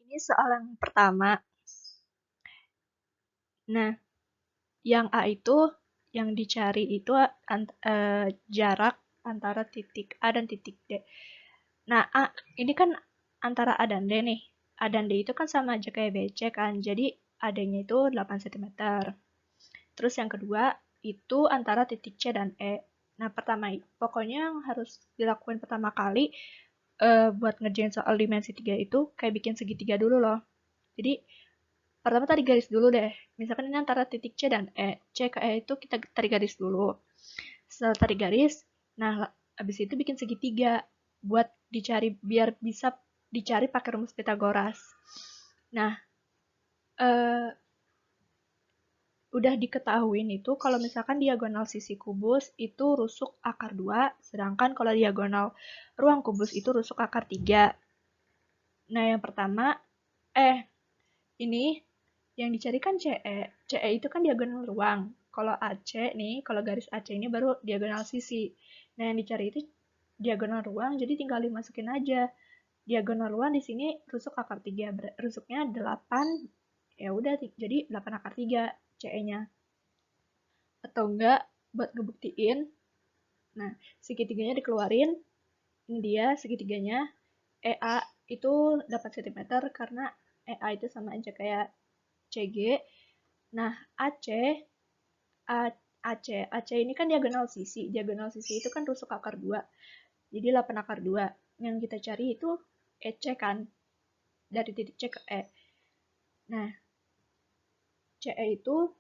Ini soal yang pertama. Nah, yang A itu, yang dicari itu jarak antara titik A dan titik D. Nah, A ini kan antara A dan D nih. A dan D itu kan sama aja kayak BC kan. Jadi A-nya itu 8 cm. Terus yang kedua itu antara titik C dan E. Nah, pokoknya yang harus dilakukan pertama kali buat ngerjain soal dimensi 3 itu kayak bikin segitiga dulu loh. Jadi pertama tarik garis dulu deh. Misalkan ini antara titik C dan E. C ke E itu kita tarik garis dulu. Setelah tarik garis, nah habis itu bikin segitiga buat dicari biar bisa dicari pakai rumus Pitagoras. Nah, udah diketahuin itu kalau misalkan diagonal sisi kubus itu rusuk akar 2, sedangkan kalau diagonal ruang kubus itu rusuk akar 3. Nah, yang pertama, ini yang dicari kan CE. CE itu kan diagonal ruang. Kalau AC nih, kalau garis AC ini baru diagonal sisi. Nah, yang dicari itu diagonal ruang, jadi tinggal dimasukin aja. Diagonal ruang di sini rusuk akar 3. Rusuknya 8, ya udah jadi 8 akar 3 CE-nya. Atau enggak, buat ngebuktiin, nah, segitiganya dikeluarin, ini dia segitiganya, EA itu 8 cm karena EA itu sama aja kayak CG. Nah, AC ini kan diagonal sisi. Diagonal sisi itu kan rusuk akar 2. Jadi 8 akar 2. Yang kita cari itu EC kan. Dari titik C ke E. Nah, CE itu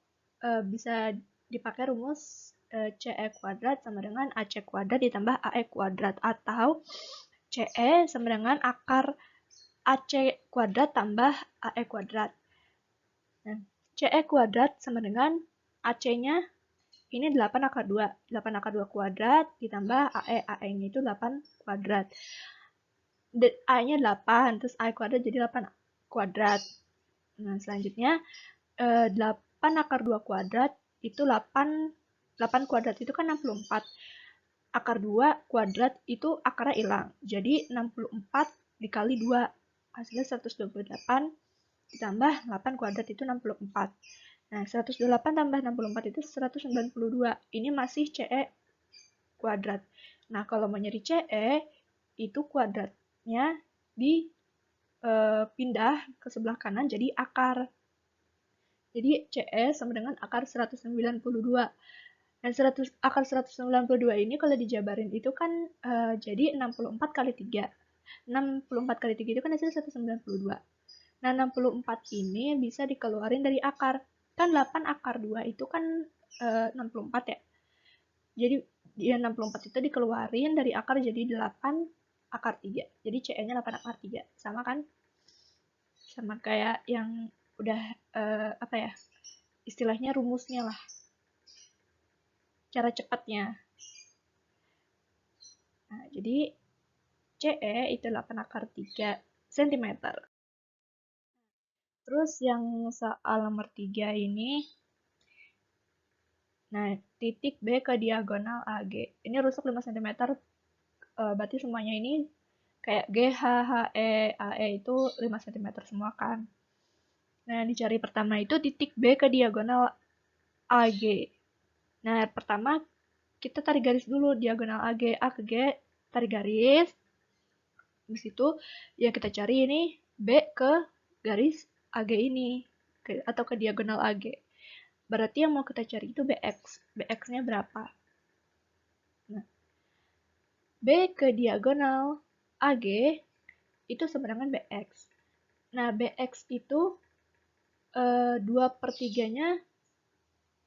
bisa dipakai rumus CE kuadrat sama dengan AC kuadrat ditambah AE kuadrat. Atau CE sama dengan akar AC kuadrat tambah AE kuadrat. Nah, CE kuadrat sama dengan AC-nya ini 8 akar 2. 8 akar 2 kuadrat ditambah AE. AE-nya itu 8 kuadrat. A-nya 8, terus AE kuadrat jadi 8 kuadrat. Nah, selanjutnya 8 akar 2 kuadrat itu 8 kuadrat itu kan 64. Akar 2 kuadrat itu akarnya hilang. Jadi 64 dikali 2 hasilnya 128 ditambah 8 kuadrat itu 64. Nah, 128 tambah 64 itu 192. Ini masih CE kuadrat. Nah, kalau mau nyari CE, itu kuadratnya dipindah ke sebelah kanan jadi akar. Jadi CE sama dengan akar 192. Dan akar 192 ini kalau dijabarin itu kan jadi 64 kali 3. 64 kali 3 itu kan hasilnya 192. Nah, 64 ini bisa dikeluarin dari akar. Kan 8 akar 2 itu kan 64 ya. Jadi 64 itu dikeluarin dari akar jadi 8 akar 3. Jadi CE-nya 8 akar 3. Sama kan? Sama kayak yang udah apa ya? Istilahnya rumusnya lah. Cara cepatnya. Nah, jadi CE itu 8 akar 3 cm. Terus yang soal nomor 3 ini, nah, titik B ke diagonal AG. Ini rusuk 5 cm, berarti semuanya ini kayak G, H, H, E, AE itu 5 cm semua kan. Nah, yang dicari pertama itu titik B ke diagonal AG. Nah, pertama kita tarik garis dulu diagonal AG. A ke G, tarik garis. Habis itu yang kita cari ini B ke garis AG ini, atau ke diagonal AG. Berarti yang mau kita cari itu BX. BX-nya berapa? Nah, B ke diagonal AG itu sama dengan BX. Nah, BX itu 2/3-nya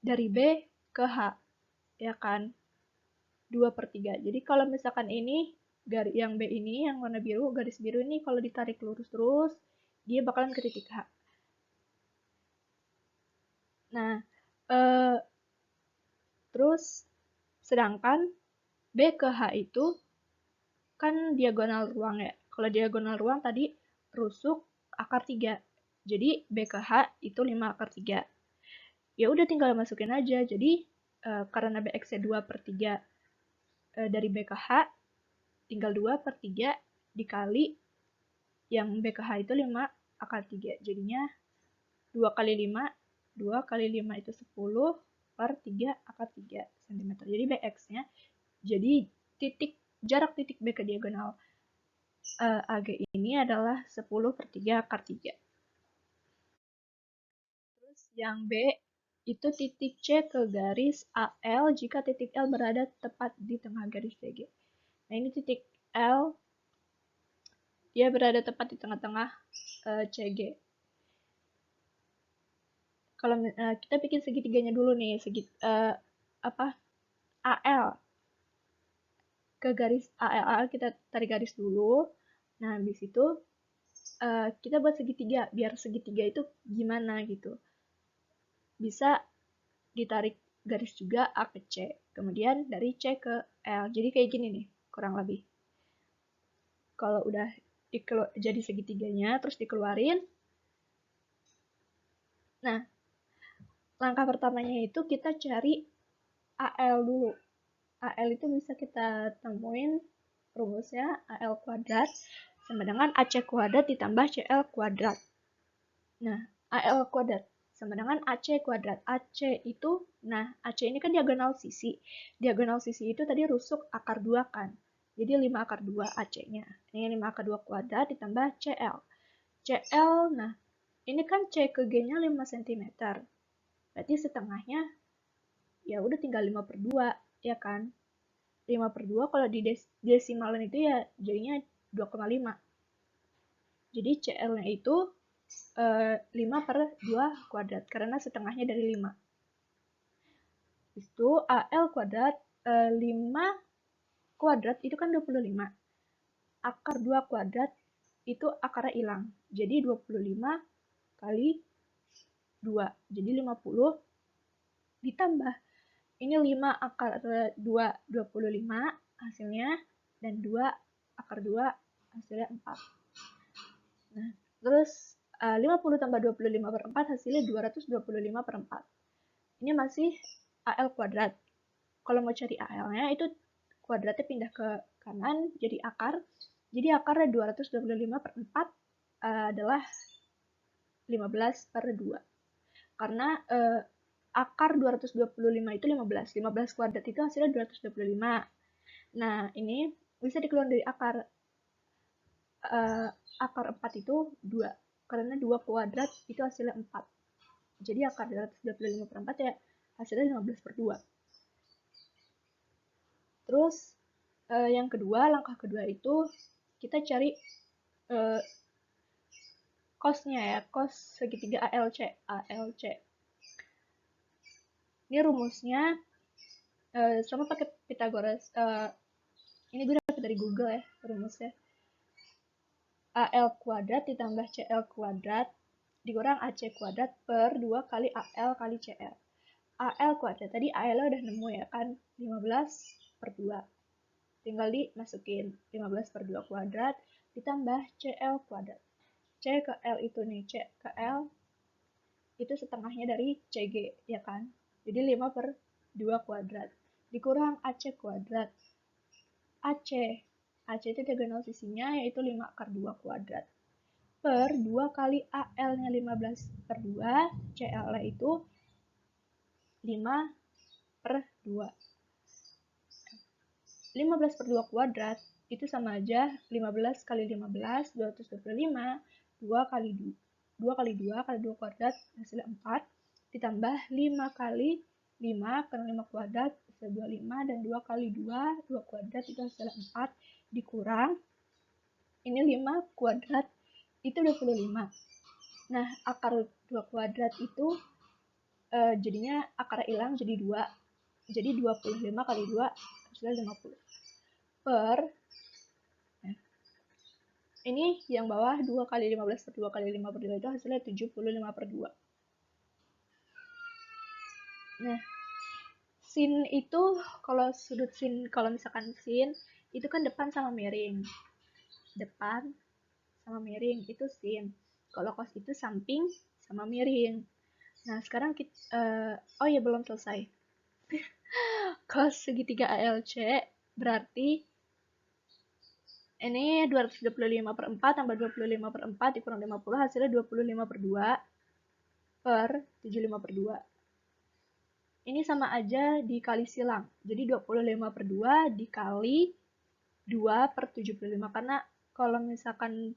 dari B ke H, ya kan? 2/3. Jadi kalau misalkan ini, yang B ini, yang warna biru, garis biru ini kalau ditarik lurus terus, dia bakalan ke titik H. Nah, terus sedangkan B ke H itu kan diagonal ruang ya. Kalau diagonal ruang tadi rusuk akar 3. Jadi B ke H itu 5 akar 3. Ya udah tinggal masukin aja. Jadi karena BX-nya 2/3 dari B ke H, tinggal 2/3 dikali yang B ke H itu 5 akar 3. Jadinya 2 kali 5, 2 kali 5 itu 10 per 3 akar 3 cm. Jadi BX-nya, jadi jarak titik B ke diagonal AG ini adalah 10 per 3 akar 3. Terus yang B, itu titik C ke garis AL jika titik L berada tepat di tengah garis CG. Nah, ini titik L, dia berada tepat di tengah-tengah CG. Kalau kita bikin segitiganya dulu nih, AL ke garis AL kita tarik garis dulu. Nah, habis itu kita buat segitiga, biar segitiga itu gimana gitu. Bisa ditarik garis juga A ke C, kemudian dari C ke L. Jadi kayak gini nih, kurang lebih. Kalau udah jadi segitiganya, terus dikeluarin. Nah, langkah pertamanya itu kita cari AL dulu. AL itu bisa kita temuin rumusnya AL kuadrat sama dengan AC kuadrat ditambah CL kuadrat. Nah, AL kuadrat sama dengan AC kuadrat. AC itu, nah AC ini kan diagonal sisi. Diagonal sisi itu tadi rusuk akar 2 kan. Jadi 5 akar 2 AC-nya. Ini 5 akar 2 kuadrat ditambah CL. CL, nah ini kan C ke G-nya 5 cm. Berarti setengahnya ya udah tinggal 5 per 2, ya kan? 5 per 2 kalau di desimalan itu ya jadinya 2,5. Jadi CL-nya itu 5 per 2 kuadrat, karena setengahnya dari 5. Itu AL kuadrat, 5 kuadrat itu kan 25. Akar 2 kuadrat itu akarnya hilang. Jadi 25 kali 2. Jadi 50 ditambah. Ini 5 akar 2, 25 hasilnya. Dan 2 akar 2 hasilnya 4. Nah, terus 50 tambah 25 per 4 hasilnya 225 per 4. Ini masih AL kuadrat. Kalau mau cari AL-nya itu kuadratnya pindah ke kanan jadi akar. Jadi akarnya 225 per 4 adalah 15 per 2. Karena akar 225 itu 15. 15 kuadrat itu hasilnya 225. Nah, ini bisa dikeluarkan dari akar. Akar 4 itu 2. Karena 2 kuadrat itu hasilnya 4. Jadi akar 225 per 4 ya hasilnya 15 per 2. Terus yang kedua, langkah kedua itu kita cari cosnya ya, cos segitiga ALC. Ini rumusnya sama pakai Pythagoras. Ini gue dapat dari Google ya rumusnya. AL kuadrat ditambah CL kuadrat dikurang AC kuadrat per 2 kali AL kali CL. AL kuadrat, tadi AL udah nemu ya kan, 15 per 2. Tinggal dimasukin 15 per 2 kuadrat ditambah CL kuadrat. C ke L itu nih, C ke L itu setengahnya dari CG, ya kan? Jadi 5 per 2 kuadrat. Dikurang AC kuadrat. AC itu diagonal sisinya yaitu 5 akar 2 kuadrat. Per 2 kali AL-nya 15 per 2, CL-nya itu 5 per 2. 15 per 2 kuadrat itu sama aja 15 kali 15, 225, 2 kali 2 kali 2 kali 2 kuadrat hasilnya 4, ditambah 5 kali 5 karena 5 kuadrat hasilnya 25, dan 2 kali 2, 2 kuadrat itu hasilnya 4, dikurang ini 5 kuadrat itu 25. Nah, akar 2 kuadrat itu jadinya akar hilang jadi 2. Jadi 25 kali 2 hasilnya 50. Per ini yang bawah 2 kali 15 per 2 kali 5 per 2 itu hasilnya 75 per 2. Nah, sin itu kalau sudut sin, kalau misalkan sin itu kan depan sama miring. Depan sama miring itu sin. Kalau cos itu samping sama miring. Nah, sekarang kita oh ya belum selesai. Cos segitiga ALC berarti Ini 225/4 tambah 25/4 dikurang 50 hasilnya 25/2 per 75/2. Ini sama aja dikali silang. Jadi 25/2 dikali 2/75. Karena kalau misalkan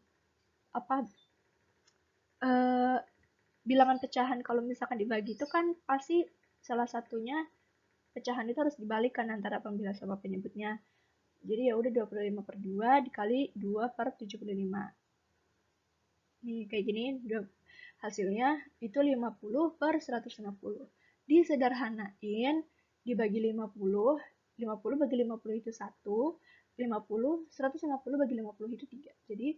bilangan pecahan kalau misalkan dibagi itu kan pasti salah satunya pecahan itu harus dibalikan antara pembilang sama penyebutnya. Jadi ya udah 25/2 dikali 2/75. Nih kayak gini hasilnya itu 50/150. Disederhanain dibagi 50, 50 bagi 50 itu 1, 50, 150 bagi 50 itu 3. Jadi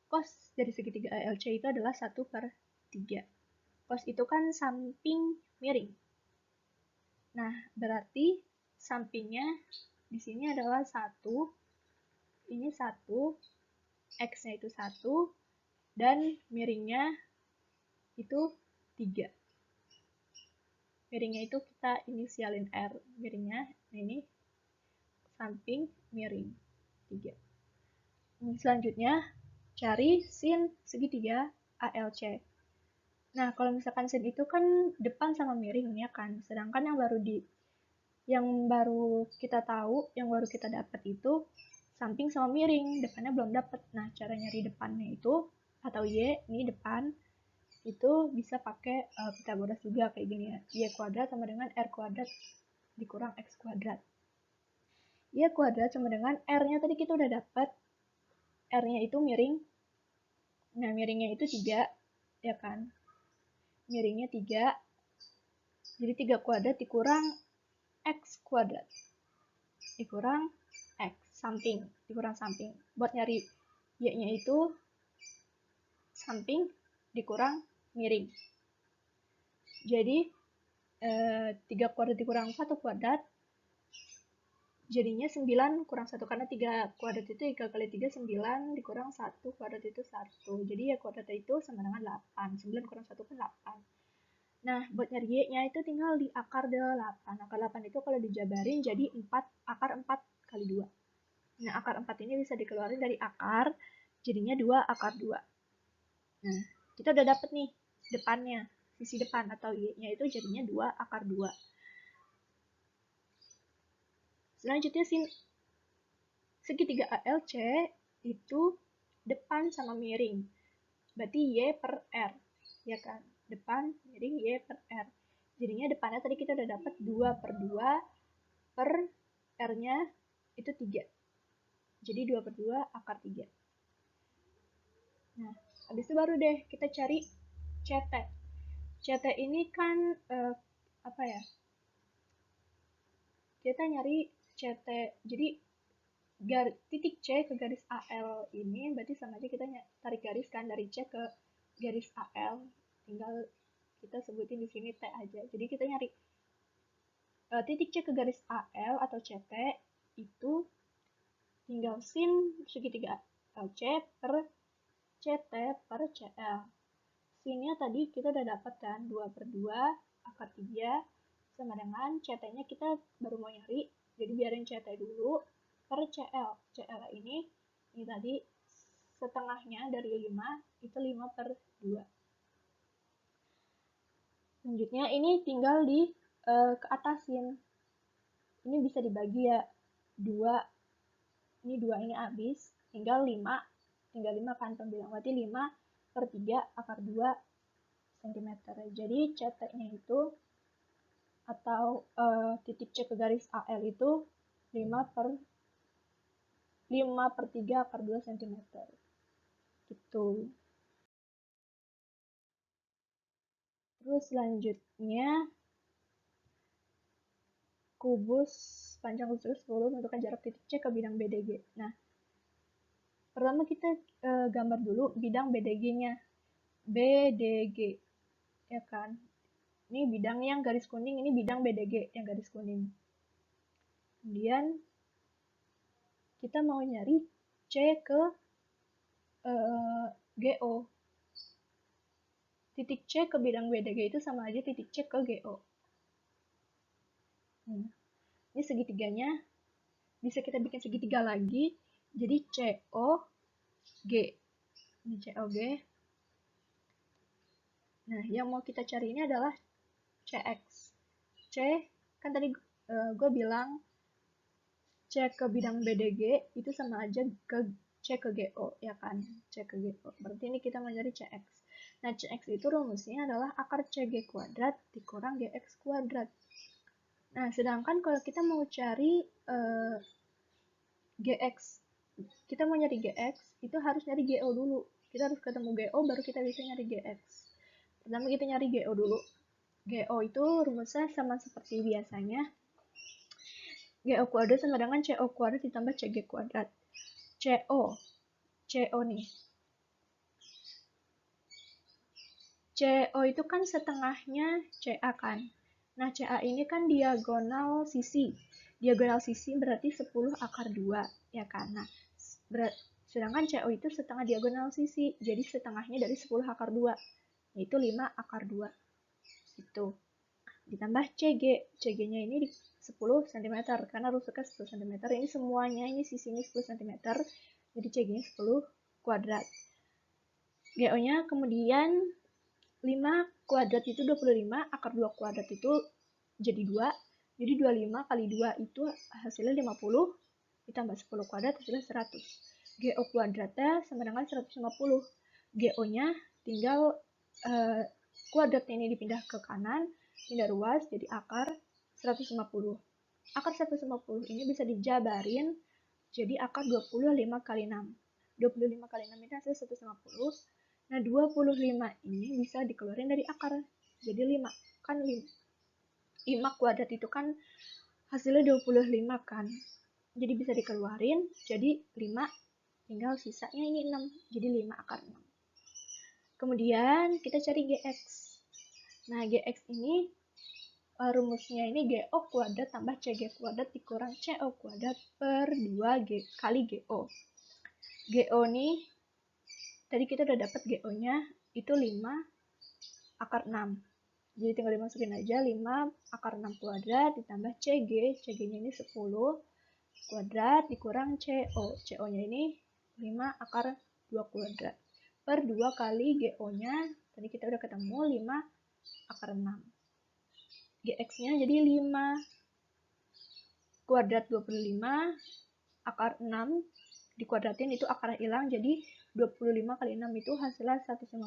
cos dari segitiga ALC itu adalah 1/3. Cos itu kan samping miring. Nah, berarti sampingnya di sini adalah 1, ini 1, X-nya itu 1, dan miringnya itu 3. Miringnya itu kita inisialin R. Miringnya, nah ini samping miring 3. Selanjutnya, cari sin segitiga ALC. Nah, kalau misalkan sin itu kan depan sama miring ya kan. Sedangkan yang baru kita tahu, yang baru kita dapat itu samping sama miring, depannya belum dapat. Nah, cara nyari depannya itu atau Y, ini depan itu bisa pakai Pythagoras juga kayak gini ya. Y kuadrat sama dengan R kuadrat dikurang X kuadrat. Y kuadrat sama dengan R-nya tadi kita udah dapat. R-nya itu miring. Nah, miringnya itu 3, ya kan? Miringnya 3. Jadi 3 kuadrat dikurang X kuadrat. Dikurang X, samping. Dikurang samping. Buat nyari Y-nya itu samping dikurang miring. Jadi 3 kuadrat dikurang 1 kuadrat jadinya 9 kurang 1 karena 3 kuadrat itu 3 kali 3 9 dikurang 1 kuadrat itu 1. Jadi ya kuadrat itu sama dengan 8. 9 kurang 1 kan 8. Nah, buat nyari Y-nya itu tinggal di akar 8. Akar 8 itu kalau dijabarin jadi 4 akar 4 kali 2. Nah, akar 4 ini bisa dikeluarin dari akar jadinya 2 akar 2. Nah, kita udah dapet nih depannya, sisi depan atau Y-nya itu jadinya 2 akar 2. Selanjutnya segitiga ALC itu depan sama miring. Berarti Y per R, ya kan? Depan miring Y per R. Jadinya depannya tadi kita udah dapat 2/2 per R-nya itu 3. Jadi 2/2 akar 3. Nah, habis itu baru deh kita cari CT. CT ini kan apa ya? Kita nyari CT. Jadi titik C ke garis AL ini berarti sama aja kita tarik garis kan dari C ke garis AL. Tinggal kita sebutin di sini T aja. Jadi kita nyari titik C ke garis AL atau CT itu tinggal sin segitiga LC per CT per CL. Sinnya tadi kita udah dapat kan 2/2 akar 3 sama dengan CT-nya kita baru mau nyari. Jadi biarin CT dulu per CL. CL ini tadi setengahnya dari 5 itu 5/2. Selanjutnya ini tinggal di keatasin. Ini bisa dibagi ya 2. Ini 2 ini habis, tinggal 5. Tinggal 5 kan pembilang. Berarti 5/3 akar 2 cm. Jadi CT-nya itu atau titik C ke garis AL itu 5/3 akar 2 cm. Gitu. Terus selanjutnya kubus panjang kubus 10 menentukan jarak titik C ke bidang BDG. Nah, pertama kita gambar dulu bidang BDG-nya. BDG, ya kan? Ini bidang yang garis kuning, ini bidang BDG yang garis kuning. Kemudian kita mau nyari C ke GO. Titik C ke bidang BDG itu sama aja titik C ke GO. Ini segitiganya bisa kita bikin segitiga lagi. Jadi COG. Ini COG. Nah, yang mau kita cari ini adalah CX. C, kan tadi gue bilang C ke bidang BDG itu sama aja ke C ke GO, ya kan? C ke GO. Berarti ini kita mau cari CX. Nah, CX itu rumusnya adalah akar CG kuadrat dikurang GX kuadrat. Nah, sedangkan kalau kita mau cari GX, kita mau nyari GX, itu harus nyari GO dulu. Kita harus ketemu GO, baru kita bisa nyari GX. Pertama kita nyari GO dulu. GO itu rumusnya sama seperti biasanya. GO kuadrat sama dengan CO kuadrat ditambah CG kuadrat. CO nih. CO itu kan setengahnya CA kan. Nah, CA ini kan diagonal sisi. Diagonal sisi berarti 10 akar 2, ya kan? Nah, sedangkan CO itu setengah diagonal sisi, jadi setengahnya dari 10 akar 2, yaitu 5 akar 2. Itu. Ditambah CG. CG-nya ini 10 cm, karena rusuknya 10 cm. Ini semuanya, ini sisinya 10 cm, jadi CG-nya 10 kuadrat. GO-nya kemudian 5 kuadrat itu 25, akar 2 kuadrat itu jadi 2. Jadi 25 kali 2 itu hasilnya 50, ditambah 10 kuadrat hasilnya 100. GO kuadratnya sama dengan 150. GO-nya tinggal kuadratnya ini dipindah ke kanan, pindah ruas jadi akar 150. Akar 150 ini bisa dijabarin jadi akar 25 kali 6. 25 kali 6 ini hasil 150. Nah, 25 ini bisa dikeluarin dari akar. Jadi 5. Kan 5 kuadrat itu kan hasilnya 25 kan. Jadi bisa dikeluarin. Jadi 5 tinggal sisanya ini 6. Jadi 5 akar 6. Kemudian kita cari GX. Nah, GX ini rumusnya ini GO kuadrat tambah CG kuadrat dikurang CO kuadrat per 2 kali GO. GO nih, tadi kita udah dapat GO-nya itu 5 akar 6. Jadi tinggal dimasukin aja 5 akar 6 kuadrat ditambah CG. CG-nya ini 10 kuadrat dikurang CO. CO-nya ini 5 akar 2 kuadrat. Per 2 kali GO-nya, tadi kita udah ketemu 5 akar 6. GX-nya jadi 5 kuadrat 25 akar 6 dikuadratin itu akarnya hilang, jadi 25 kali 6 itu hasilnya 150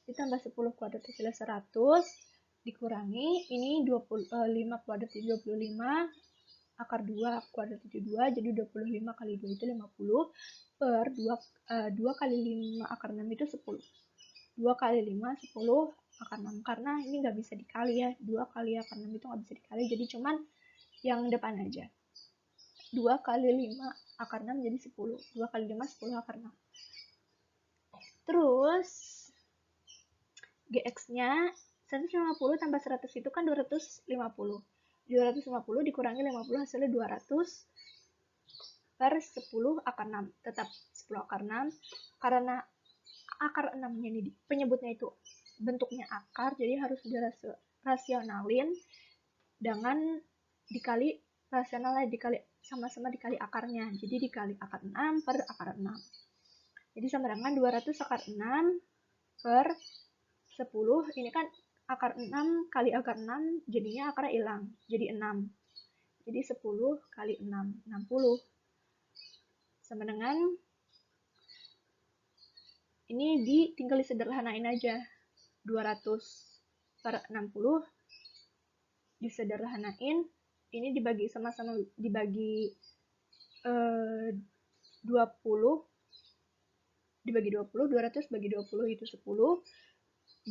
ditambah 10 kuadrat hasilnya 100 dikurangi ini 5 kuadrat itu 25 akar 2 kuadrat itu 2, jadi 25 kali 2 itu 50 per 2 kali 5 akar 6 itu 10. 2 kali 5 10 akar 6, karena ini nggak bisa dikali ya, 2 kali akar 6 itu nggak bisa dikali, jadi cuman yang depan aja. 2 kali 5 akar 6 jadi 10. 2 kali 5 10 akar 6. Terus GX-nya 150 tambah 100 itu kan 250. 250 dikurangi 50 hasilnya 200 per 10 akar 6. Tetap 10 akar 6. Karena akar 6-nya ini penyebutnya itu bentuknya akar, jadi harus dirasionalin dengan dikali rasionalnya dikali sama-sama dikali akarnya. Jadi dikali akar 6 per akar 6. Jadi sama dengan 200 akar 6 per 10. Ini kan akar 6 kali akar 6 jadinya akarnya hilang. Jadi 6. Jadi 10 kali 6, 60. Sama dengan ini tinggal disederhanain aja. 200 per 60 disederhanain. Ini dibagi sama-sama dibagi 20 dibagi 20, 200 bagi 20 itu 10, 20,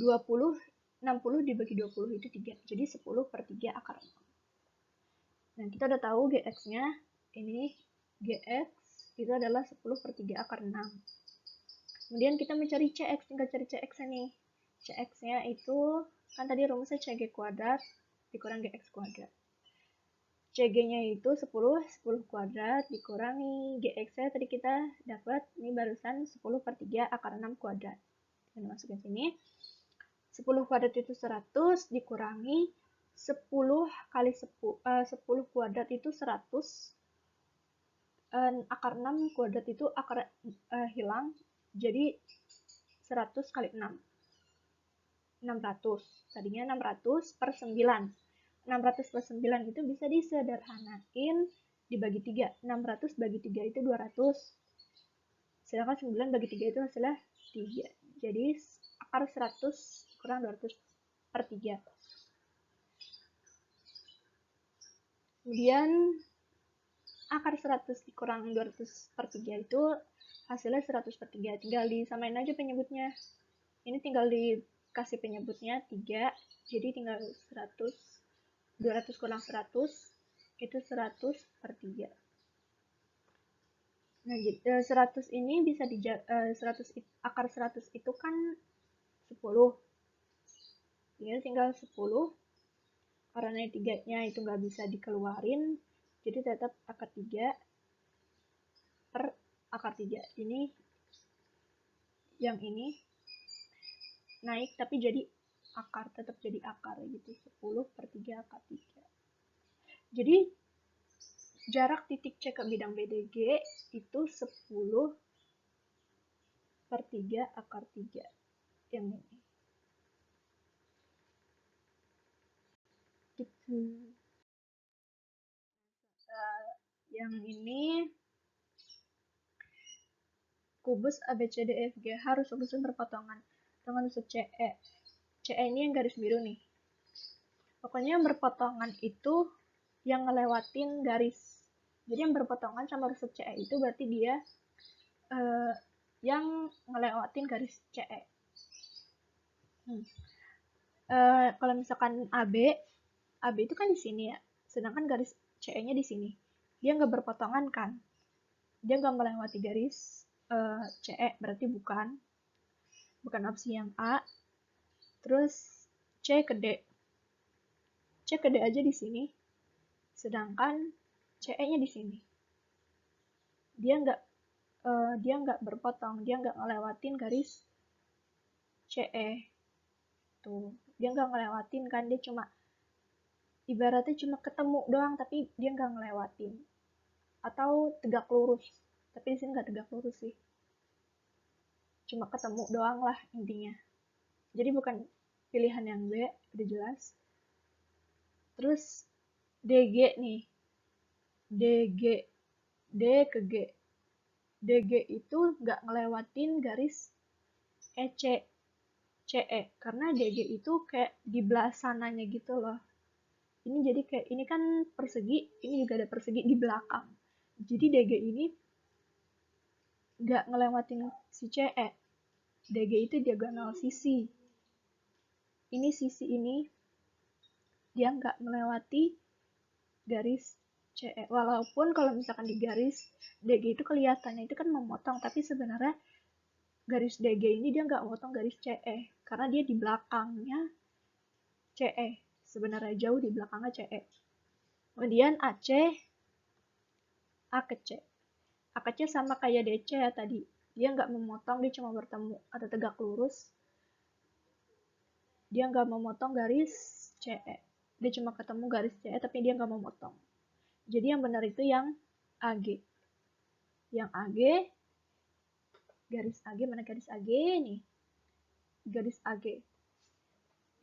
60 dibagi 20 itu 3, jadi 10 per 3 akar 6. Nah, kita udah tahu GX-nya, ini GX itu adalah 10 per 3 akar 6. Kemudian kita mencari CX, tinggal cari CX-nya nih. CX-nya itu, kan tadi rumusnya CG kuadrat dikurang GX kuadrat. CG-nya itu 10, 10 kuadrat dikurangi GX-nya tadi kita dapat, ini barusan 10 per 3 akar 6 kuadrat. Kita masukin sini. 10 kuadrat itu 100 dikurangi 10 kali 10 kuadrat itu 100 akar 6 kuadrat itu akar hilang, jadi 100 kali 6. 600. Tadinya 600 per 9. 600 per 9 itu bisa disederhanain dibagi 3. 600 bagi 3 itu 200. Sedangkan 9 bagi 3 itu hasilnya 3. Jadi akar 100 kurang 200 per 3. Kemudian akar 100 dikurang 200 per 3 itu hasilnya 100 per 3. Tinggal disamain aja penyebutnya. Ini tinggal dikasih penyebutnya 3. Jadi tinggal 100. 200 kurang 100 itu 100 per 3. Nah, 100 ini bisa 100 akar 100 itu kan 10. Ini tinggal 10. Karena 3-nya itu nggak bisa dikeluarin, jadi tetap akar 3 per akar 3. Ini yang ini naik tapi jadi akar, tetap jadi akar gitu. 10 per 3 akar 3. Jadi jarak titik C ke bidang BDG itu 10 per 3 akar 3. Yang ini. Gitu. Yang ini kubus ABCDEFG harus susun berpotongan dengan usut CE. CE ini yang garis biru nih. Pokoknya yang berpotongan itu yang ngelewatin garis. Jadi yang berpotongan sama rusuk CE itu berarti dia yang ngelewatin garis CE. Kalau misalkan AB itu kan di sini ya. Sedangkan garis CE-nya di sini. Dia nggak berpotongan kan. Dia nggak melewati garis CE, berarti bukan opsi yang A. Terus C ke D. C ke D aja di sini. Sedangkan CE-nya di sini. Dia nggak berpotong, dia nggak ngelewatin garis CE. Tuh, dia nggak ngelewatin kan, dia cuma ibaratnya cuma ketemu doang tapi dia nggak ngelewatin. Atau tegak lurus, tapi di sini nggak tegak lurus sih. Cuma ketemu doang lah intinya. Jadi bukan pilihan yang B, udah jelas. Terus DG nih. DG, D ke G. DG itu nggak ngelewatin garis EC, CE. Karena DG itu kayak di belah sananya gitu loh. Ini jadi kayak, ini kan persegi, ini juga ada persegi di belakang. Jadi DG ini nggak ngelewatin si CE. DG itu diagonal sisi. Ini sisi ini dia nggak melewati garis CE. Walaupun kalau misalkan di garis DG itu kelihatannya itu kan memotong, tapi sebenarnya garis DG ini dia nggak memotong garis CE karena dia di belakangnya CE. Sebenarnya jauh di belakangnya CE. Kemudian AC, A ke C. A ke C sama kayak DC ya tadi. Dia nggak memotong, dia cuma bertemu atau tegak lurus. Dia nggak memotong garis CE. Dia cuma ketemu garis CE tapi dia nggak memotong. Jadi yang benar itu yang AG. Yang AG, garis AG, mana garis AG nih? Garis AG.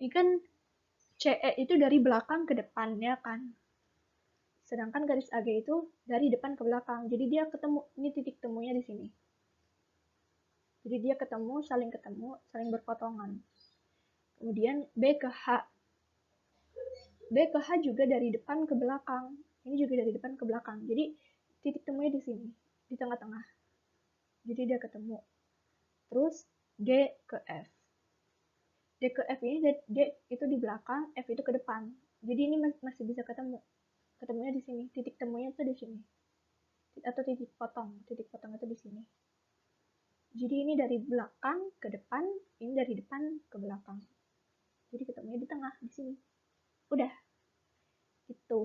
Ini kan CE itu dari belakang ke depannya kan. Sedangkan garis AG itu dari depan ke belakang. Jadi dia ketemu, ini titik temunya di sini. Jadi dia ketemu, saling berpotongan. Kemudian B ke H. B ke H juga dari depan ke belakang. Ini juga dari depan ke belakang. Jadi titik temunya di sini, di tengah-tengah. Jadi dia ketemu. Terus D ke F. D ke F ini, D itu di belakang, F itu ke depan. Jadi ini masih bisa ketemu. Ketemunya di sini. Titik temunya itu di sini. Atau titik potong itu di sini. Jadi ini dari belakang ke depan, ini dari depan ke belakang. Jadi ketemunya di tengah, di sini. Udah. Gitu.